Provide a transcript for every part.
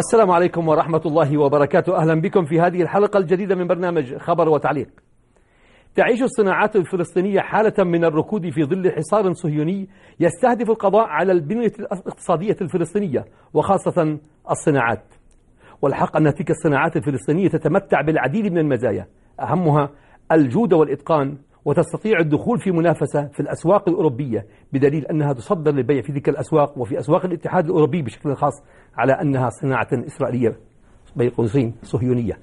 السلام عليكم ورحمة الله وبركاته. أهلا بكم في هذه الحلقة الجديدة من برنامج خبر وتعليق. تعيش الصناعات الفلسطينية حالة من الركود في ظل حصار صهيوني يستهدف القضاء على البنية الاقتصادية الفلسطينية وخاصة الصناعات. والحق أن تلك الصناعات الفلسطينية تتمتع بالعديد من المزايا، أهمها الجودة والإتقان، وتستطيع الدخول في منافسة في الأسواق الأوروبية، بدليل أنها تصدر للبيع في تلك الأسواق وفي أسواق الاتحاد الأوروبي بشكل خاص، على أنها صناعة إسرائيلية بين قوسين صهيونية.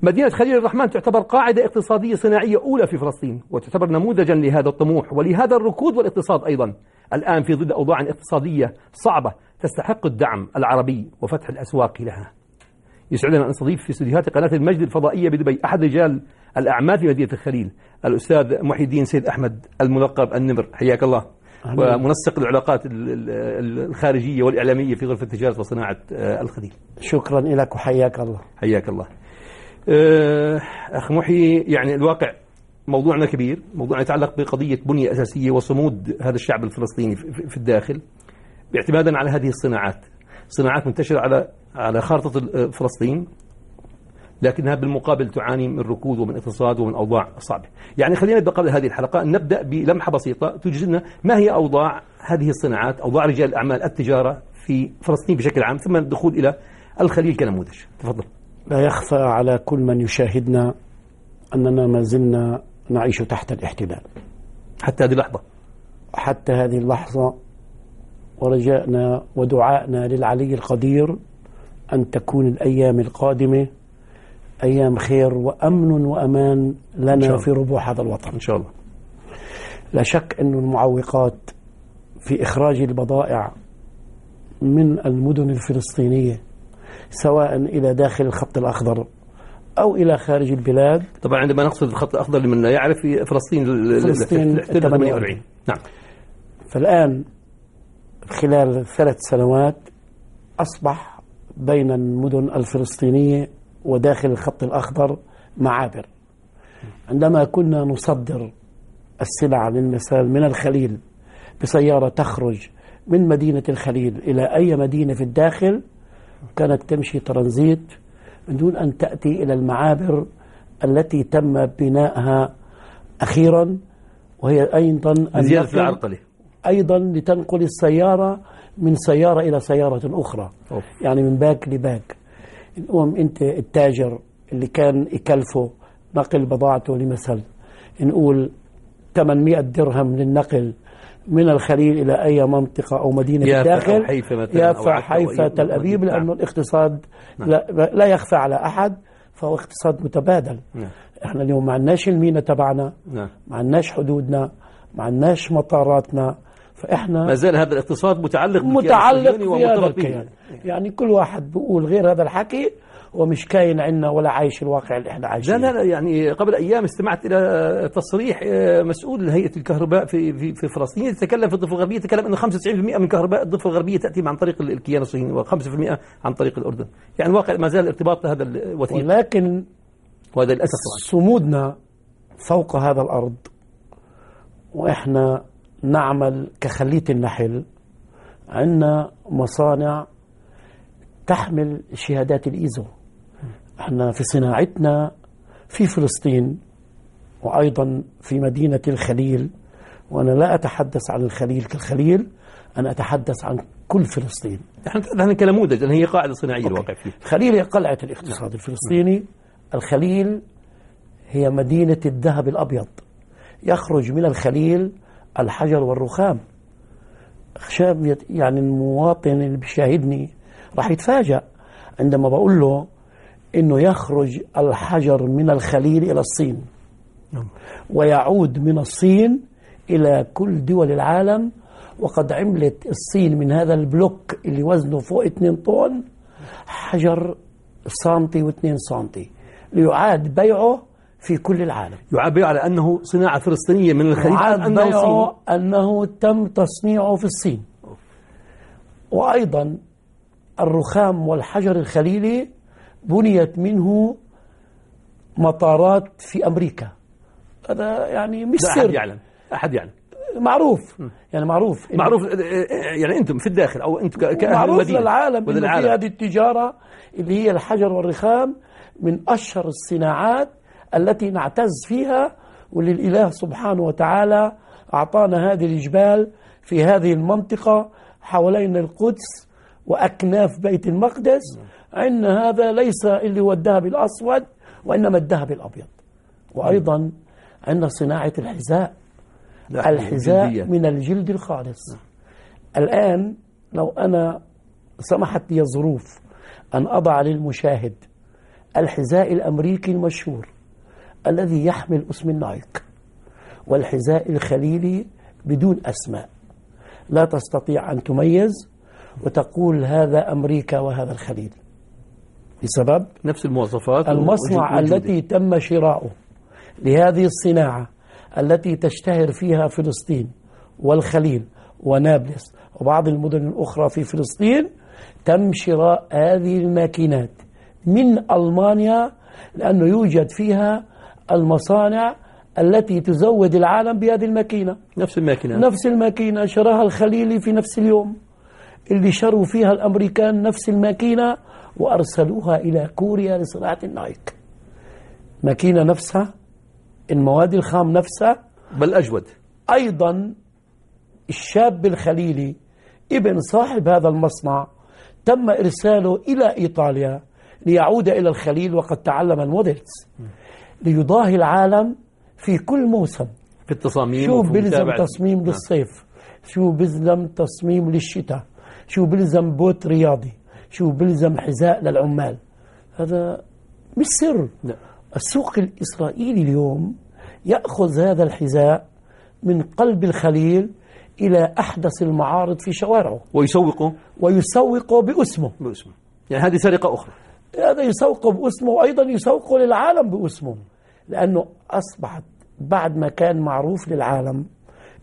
مدينة خليل الرحمن تعتبر قاعدة اقتصادية صناعية أولى في فلسطين، وتعتبر نموذجا لهذا الطموح ولهذا الركود والاقتصاد أيضا، الآن في ظل أوضاع اقتصادية صعبة تستحق الدعم العربي وفتح الأسواق لها. يسعدنا أن نستضيف في استديوهات قناة المجد الفضائية بدبي أحد رجال الأعمال في مدينة الخليل، الأستاذ محي الدين سيد أحمد الملقب النمر. حياك الله. ومنسق العلاقات الخارجية والإعلامية في غرفة تجارة وصناعة الخليل. شكرا لك وحياك الله. حياك الله. أخ محي، يعني الواقع موضوعنا كبير، موضوعنا يتعلق بقضية بنية أساسية وصمود هذا الشعب الفلسطيني في الداخل، باعتمادا على هذه صناعات منتشرة على خارطة فلسطين، لكنها بالمقابل تعاني من ركود ومن اقتصاد ومن أوضاع صعبة. يعني خلينا نبدأ قبل هذه الحلقة نبدأ بلمحة بسيطة توجد لنا ما هي أوضاع هذه الصناعات، أوضاع رجال الأعمال التجارة في فلسطين بشكل عام، ثم الدخول إلى الخليل كنموذج. تفضل. لا يخفى على كل من يشاهدنا أننا ما زلنا نعيش تحت الاحتلال حتى هذه اللحظة، ورجائنا ودعائنا للعلي القدير أن تكون الأيام القادمة أيام خير وأمن وأمان لنا في ربوع هذا الوطن إن شاء الله. لا شك أن المعوقات في إخراج البضائع من المدن الفلسطينية سواء إلى داخل الخط الأخضر أو إلى خارج البلاد. طبعا عندما نقصد الخط الأخضر لمن لا يعرف، في فلسطين 48. نعم. فالآن خلال 3 سنوات أصبح بين المدن الفلسطينية وداخل الخط الأخضر معابر. عندما كنا نصدر السلع للمثال من الخليل بسيارة تخرج من مدينة الخليل إلى أي مدينة في الداخل، كانت تمشي ترانزيت من دون أن تأتي إلى المعابر التي تم بنائها أخيرا، وهي أيضا لتنقل السيارة من سيارة إلى سيارة أخرى. يعني من باك لباك. نقوم أنت التاجر اللي كان يكلفه نقل بضاعته لمثل نقول 800 درهم للنقل من الخليل إلى أي منطقة أو مدينة في الداخل، يافا حيفا تل أبيب، لأنه الاقتصاد لا يخفى على أحد، فهو اقتصاد متبادل. احنا اليوم ما عندناش المينا تبعنا، ما عندناش حدودنا، ما عندناش مطاراتنا، فإحنا ما زال هذا الاقتصاد متعلق بالكيان. يعني كل واحد بيقول غير هذا الحكي ومش كاين عنا ولا عايش الواقع اللي احنا عايشين. لا يعني قبل أيام استمعت إلى تصريح مسؤول هيئة الكهرباء في فلسطين يتكلم في الضفة الغربية، يتكلم أنه 95% من كهرباء الضفة الغربية تأتي عن طريق الكيان الصهيوني و5% عن طريق الأردن. يعني الواقع ما زال ارتباط هذا الوثيق، ولكن وهذا للأسف صمودنا فوق هذا الأرض، وإحنا نعمل كخلية النحل. عندنا مصانع تحمل شهادات الإيزو. احنا في صناعتنا في فلسطين وأيضا في مدينة الخليل، وأنا لا أتحدث عن الخليل كالخليل، أنا أتحدث عن كل فلسطين. نحن كنموذج، لأن هي قاعدة صناعية الواقع فيه. الخليل هي قلعة الاقتصاد الفلسطيني. الخليل هي مدينة الذهب الأبيض. يخرج من الخليل الحجر والرخام. يعني المواطن اللي بيشاهدني راح يتفاجأ عندما بقول له إنه يخرج الحجر من الخليل إلى الصين ويعود من الصين إلى كل دول العالم. وقد عملت الصين من هذا البلوك اللي وزنه فوق 2 طن حجر سنتي و2 سنتي ليعاد بيعه في كل العالم. يعاد بيعه على أنه صناعة فلسطينية من الخليل، أنه تم تصنيعه في الصين. وأيضا الرخام والحجر الخليلي بنيت منه مطارات في أمريكا. هذا يعني مش سر، أحد يعلم. معروف يعني معروف يعني أنتم في الداخل أو أنتم كأهل معروف المدينة للعالم إن في هذه التجارة اللي هي الحجر والرخام من أشهر الصناعات التي نعتز فيها، وللإله سبحانه وتعالى أعطانا هذه الجبال في هذه المنطقة حوالين القدس وأكناف بيت المقدس. عندنا هذا ليس اللي هو الذهب الأسود وإنما الذهب الأبيض. وأيضا عندنا صناعة الحذاء من الجلد الخالص. الآن لو أنا سمحت لي الظروف أن أضع للمشاهد الحذاء الأمريكي المشهور الذي يحمل اسم النايك والحذاء الخليلي بدون أسماء، لا تستطيع أن تميز وتقول هذا أمريكا وهذا الخليل بسبب نفس المواصفات. المصنع التي تم شراؤه لهذه الصناعة التي تشتهر فيها فلسطين والخليل ونابلس وبعض المدن الأخرى في فلسطين. تم شراء هذه الماكينات من ألمانيا لأنه يوجد فيها المصانع التي تزود العالم بهذه الماكينة. نفس الماكينة شراها الخليلي في نفس اليوم اللي شروا فيها الأمريكان نفس الماكينة وأرسلوها إلى كوريا لصناعة النايك. ماكينة نفسها، المواد الخام نفسها، بل أجود. أيضا الشاب الخليلي ابن صاحب هذا المصنع تم إرساله إلى إيطاليا ليعود إلى الخليل وقد تعلم الموديلز ليضاهي العالم في كل موسم في التصاميم. شو بلزم تصميم للصيف، شو بلزم تصميم للشتاء، شو بلزم بوت رياضي، شو بلزم حذاء للعمال. هذا مش سر. السوق الإسرائيلي اليوم يأخذ هذا الحذاء من قلب الخليل إلى أحدث المعارض في شوارعه ويسوقه باسمه. يعني هذه سرقة أخرى. هذا يسوقه باسمه وأيضا يسوقه للعالم باسمه، لأنه أصبحت بعد ما كان معروف للعالم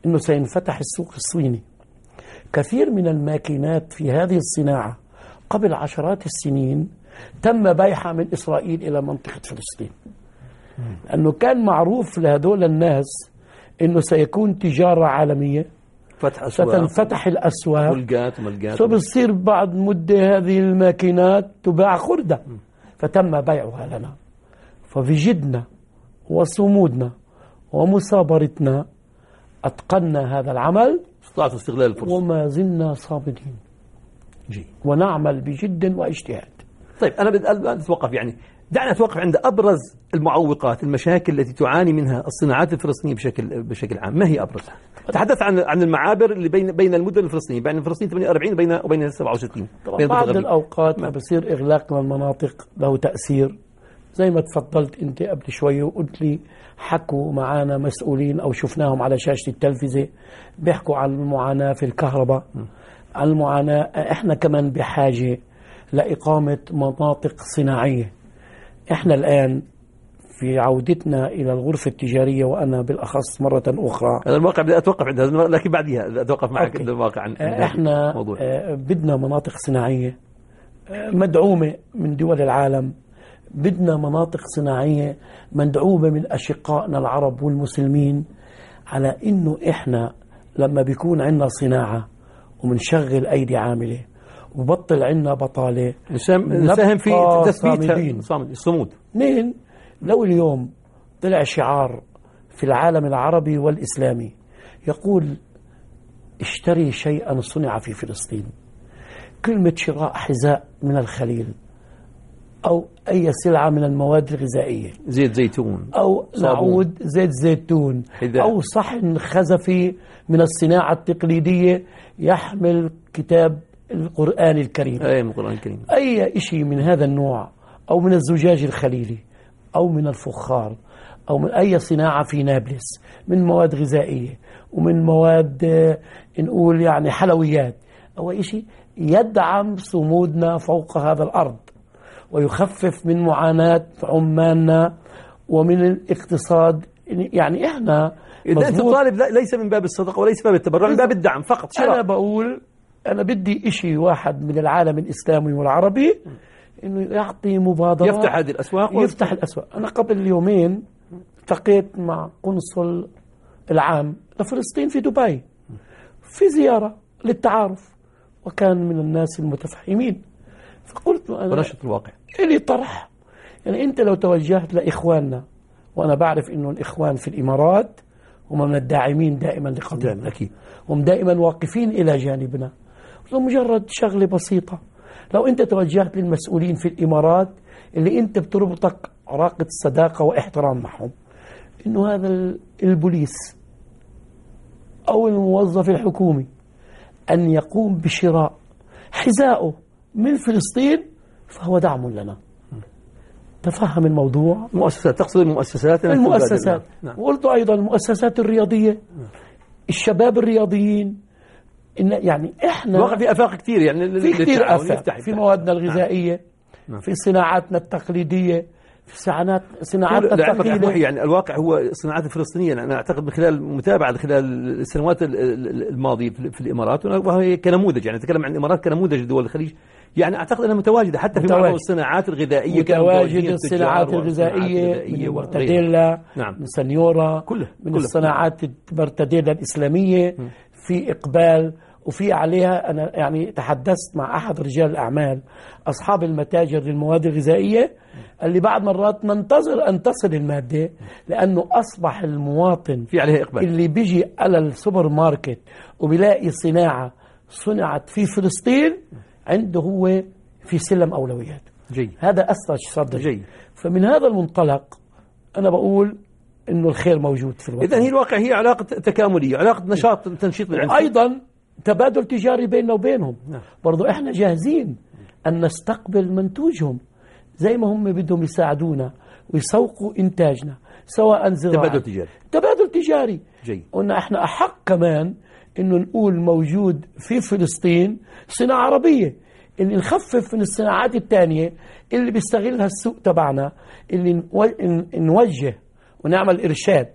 أنه سينفتح السوق الصيني. كثير من الماكينات في هذه الصناعة قبل عشرات السنين تم بيعها من إسرائيل إلى منطقة فلسطين، لأنه كان معروف لهذول الناس أنه سيكون تجارة عالمية، ستنفتح الأسواق، فبصير بعد مدة هذه الماكينات تباع خردة، فتم بيعها لنا. فبجدنا وصمودنا ومثابرتنا أتقنا هذا العمل، استطعت استغلال الفرصة، وما زلنا صامدين ونعمل بجد واجتهاد. طيب أنا بدي أتوقف، يعني دعنا نتوقف عند أبرز المعوقات، المشاكل التي تعاني منها الصناعات الفلسطينية بشكل عام. ما هي أبرزها؟ تحدث عن المعابر اللي بين المدن الفلسطينية، بين فلسطين 48 وبين 67. بعض الأوقات بصير إغلاق من المناطق له تأثير، زي ما تفضلت أنت قبل شوي وقلت لي حكوا معنا مسؤولين أو شفناهم على شاشة التلفزة بيحكوا عن المعاناة في الكهرباء، عن المعاناة. إحنا كمان بحاجة لإقامة مناطق صناعية. إحنا الآن في عودتنا إلى الغرفة التجارية، وأنا بالأخص مرة أخرى هذا الموقع بدي أتوقف عند هذا، لكن بعدها أتوقف معك عند الموقع. إحنا بدنا مناطق صناعية مدعومة من دول العالم، بدنا مناطق صناعية مدعومة من أشقائنا العرب والمسلمين، على إنه إحنا لما بيكون عندنا صناعة ومنشغل أيدي عاملة وبطل عندنا بطالة نساهم في تثبيت الصمود. لو اليوم طلع شعار في العالم العربي والإسلامي يقول اشتري شيئا صنع في فلسطين، كلمة شراء حذاء من الخليل أو أي سلعة من المواد الغذائية، زيت زيتون أو نعود زيت زيتون حذاء، أو صحن خزفي من الصناعة التقليدية يحمل كتاب القرآن الكريم، أي شيء من هذا النوع، أو من الزجاج الخليلي، أو من الفخار، أو من أي صناعة في نابلس من مواد غذائية ومن مواد نقول يعني حلويات، أو أي شيء يدعم صمودنا فوق هذا الأرض ويخفف من معاناة عمالنا ومن الاقتصاد. يعني إحنا إذا أنت طالب ليس من باب الصدقة وليس باب التبرع، من باب الدعم فقط. أنا بقول أنا بدي إشي واحد من العالم الإسلامي والعربي إنه يعطي مبادرات، يفتح هذه الأسواق يفتح الأسواق. أنا قبل يومين التقيت مع قنصل العام لفلسطين في دبي في زيارة للتعارف، وكان من الناس المتفهمين. فقلت أنا ونشط الواقع إلي طرح، يعني أنت لو توجهت لإخواننا، وأنا بعرف إنه الإخوان في الإمارات هم من الداعمين دائما لقضيتنا، أكيد هم دائما واقفين إلى جانبنا. مجرد شغلة بسيطة، لو أنت توجهت للمسؤولين في الإمارات اللي أنت بتربطك علاقة صداقة واحترام معهم، إنه هذا البوليس أو الموظف الحكومي أن يقوم بشراء حذائه من فلسطين فهو دعم لنا. تفهم الموضوع. مؤسسات، تقصد المؤسسات؟ المؤسسات. نعم. وقلت أيضا المؤسسات الرياضية، الشباب الرياضيين، إن يعني إحنا واقع في آفاق كثير، يعني في كثير آفاق في موادنا الغذائية. نعم. في صناعاتنا التقليدية، في صناعاتنا الثقيلة. يعني الواقع هو الصناعات الفلسطينية. أنا أعتقد من خلال متابعة خلال السنوات الماضية في الإمارات، وهي كنموذج، يعني نتكلم عن الإمارات كنموذج لدول الخليج، يعني أعتقد أنها متواجدة حتى في بعض الصناعات الغذائية، متواجد الصناعات الغذائية من المرتديلا، نعم. من سنيورة، من الصناعات المرتديلا الإسلامية في إقبال وفي عليها. أنا يعني تحدثت مع أحد رجال الأعمال أصحاب المتاجر للمواد الغذائية اللي بعض مرات ننتظر أن تصل المادة، لأنه أصبح المواطن في عليها إقبال اللي بيجي على السوبر ماركت وبيلاقي صناعة صنعت في فلسطين عنده هو في سلم أولويات. جيد. هذا أثر صدري. جيد. فمن هذا المنطلق أنا بقول إنه الخير موجود في الوطن. إذن هي الواقع هي علاقة تكاملية، علاقة نشاط تنشيط بالعنف، أيضا تبادل تجاري بيننا وبينهم. نعم. برضو إحنا جاهزين أن نستقبل منتوجهم زي ما هم بدهم يساعدونا ويسوقوا إنتاجنا، سواء زراعة تبادل تجاري. جيد. قلنا إحنا أحق كمان إنه نقول موجود في فلسطين صناعة عربية، اللي نخفف من الصناعات الثانية اللي بيستغلها السوق تبعنا، اللي نوجه ونعمل إرشاد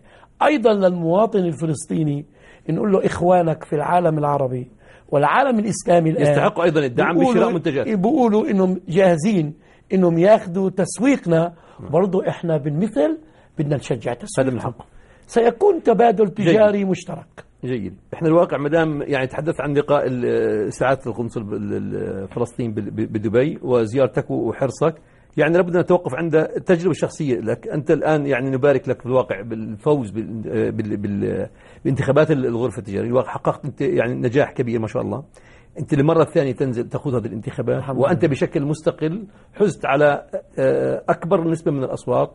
أيضا للمواطن الفلسطيني، نقول له إخوانك في العالم العربي والعالم الإسلامي الآن يستحقوا أيضا الدعم بشراء منتجات، بيقولوا إنهم جاهزين إنهم ياخذوا تسويقنا. برضو إحنا بالمثل بدنا نشجع تسويقنا. هذا من حقه. سيكون تبادل تجاري جيد. مشترك. جيد. احنا الواقع مدام يعني تحدث عن لقاء سعادة القنصل الفلسطيني بدبي وزيارتك وحرصك، يعني لابد أن نتوقف عند التجربة الشخصية لك أنت الآن. يعني نبارك لك في الواقع بالفوز بانتخابات الغرفة التجارية. الواقع حققت أنت يعني نجاح كبير ما شاء الله. أنت للمرة الثانية تنزل تأخذ هذه الانتخابات، وأنت بشكل مستقل حزت على أكبر نسبة من الأصوات،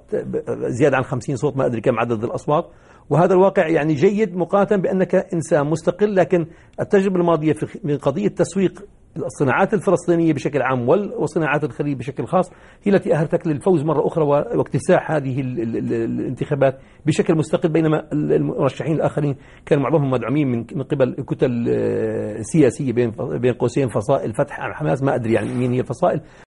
زيادة عن 50 صوت، ما أدري كم عدد الأصوات. وهذا الواقع يعني جيد مقارنة بأنك إنسان مستقل. لكن التجربة الماضية في قضية تسويق الصناعات الفلسطينية بشكل عام وصناعات الخليج بشكل خاص هي التي أهلتك للفوز مرة أخرى واكتساح هذه الانتخابات بشكل مستقل، بينما المرشحين الآخرين كانوا معظمهم مدعومين من قبل كتل سياسية بين قوسين فصائل فتح حماس، ما أدري يعني مين هي الفصائل.